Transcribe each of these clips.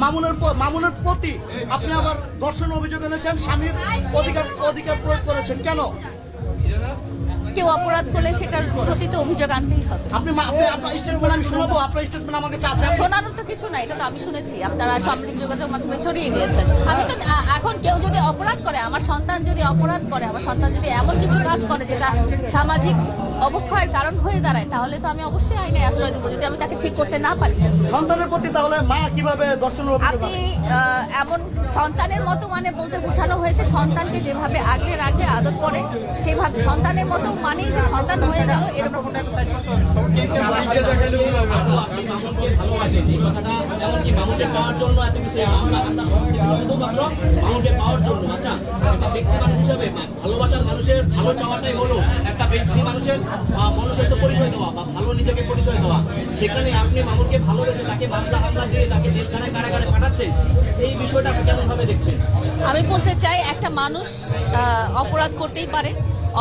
মামুনের প্রতি আপনি আবার ধর্ষণ অভিযোগ এনেছেন, স্বামীর অধিকার প্রয়োগ করেছেন কেন? কেউ অপরাধ করলে সেটার প্রতি তো অভিযোগ আনতেই হবে। আপনার স্টেটমেন্ট আমি শোনাবো, আপনার স্টেটমেন্ট আমাকে চাচ্ছেন। শোনানোর তো কিছু নাই, এটা তো আমি শুনেছি, আপনারা সামাজিক যোগাযোগ মাধ্যমে ছড়িয়ে দিয়েছেন। আমি তো এখন কেউ যদি অপরাধ করে, আমার সন্তান যদি অপরাধ করে, আমার সন্তান যদি এমন কিছু কাজ করে যেটা সামাজিক অবক্ষয়ের কারণ হয়ে দাঁড়ায়, তাহলে তো আমি অবশ্যই আইনে আশ্রয় দেবো, যদি আমি তাকে ঠিক করতে না পারি। সন্তানের প্রতি তাহলে মা কিভাবে ধর্ষণের অভিযোগ? আপনি এমন সন্তানের মতো মানে বলতে বোঝানো হয়েছে সন্তানকে যেভাবে আগলে রাখে আদর করে, সেভাবে সন্তানের মতো মানেই যে সন্তান হয়ে গেল এরকম। ভালোবাসার মানুষের ভালো চাওয়াটাই হলো একটা ব্যক্তি মানুষের মনুষ্যত্ব পরিচয় দেওয়া বা ভালো নিজেকে পরিচয় দেওয়া। সেখানে আপনি মামুনকে ভালোবেসে তাকে মামলা হামলা দিয়ে তাকে জেলখানায় কারাগারে পাঠাচ্ছেন, এই বিষয়টা আপনি কেমন ভাবে দেখছেন? আমি বলতে চাই, একটা মানুষ অপরাধ করতেই পারে।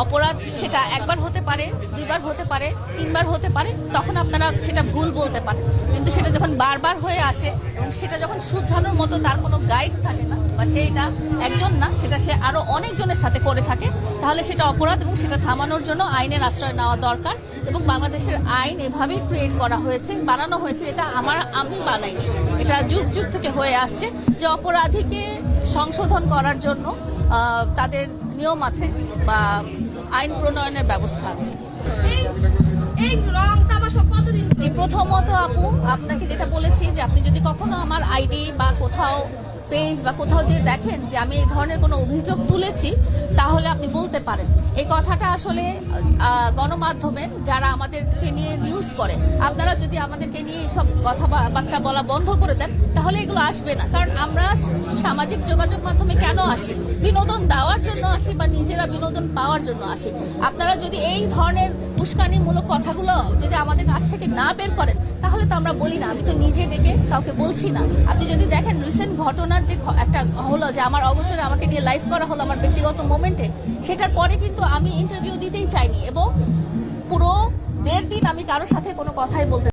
অপরাধ সেটা একবার হতে পারে, দুইবার হতে পারে, তিনবার হতে পারে, তখন আপনারা সেটা ভুল বলতে পারেন। কিন্তু সেটা যখন বারবার হয়ে আসে এবং সেটা যখন শুধরানোর মতো তার কোনো গাইড থাকে না, বা সেটা একজন না, সেটা সে আরো অনেকজনের সাথে করে থাকে, তাহলে সেটা অপরাধ এবং সেটা থামানোর জন্য আইনের আশ্রয় নেওয়া দরকার। এবং বাংলাদেশের আইন এভাবেই ক্রিয়েট করা হয়েছে, বানানো হয়েছে, এটা আমি বানাইনি, এটা যুগ যুগ থেকে হয়ে আসছে যে অপরাধীকে সংশোধন করার জন্য তাদের নিয়ম আছে বা আইন প্রণয়নের ব্যবস্থা আছে। যে প্রথমত আপু আপনাকে যেটা বলেছি, যে আপনি যদি কখনো আমার আইডি বা কোথাও পেজ বা কোথাও যে দেখেন যে আমি এই ধরনের কোনো অভিযোগ তুলেছি, তাহলে আপনি বলতে পারেন। এই কথাটা আসলে গণমাধ্যমে যারা আমাদেরকে নিয়ে নিউজ করে, আপনারা যদি আমাদেরকে নিয়ে এইসব কথাবার্তা বলা বন্ধ করে দেন, তাহলে এগুলো আসবে না। কারণ আমরা সামাজিক যোগাযোগ মাধ্যমে কেন আসি? বিনোদন দেওয়ার জন্য আসি বা নিজেরা বিনোদন পাওয়ার জন্য আসি। আপনারা যদি এই ধরনের উস্কানিমূলক কথাগুলো যদি আমাদের কাছ থেকে না বের করেন, তাহলে তো আমরা বলি না। আমি তো নিজে ডেকে কাউকে বলছি না। আপনি যদি দেখেন রিসেন্ট ঘটনার যে একটা হলো, যে আমার অগোচরে আমাকে নিয়ে লাইভ করা হলো আমার ব্যক্তিগত মোমেন্টে, সেটার পরে কিন্তু আমি ইন্টারভিউ দিতেই চাইনি এবং পুরো 1.5 দিন আমি কারোর সাথে কোনো কথাই বলতে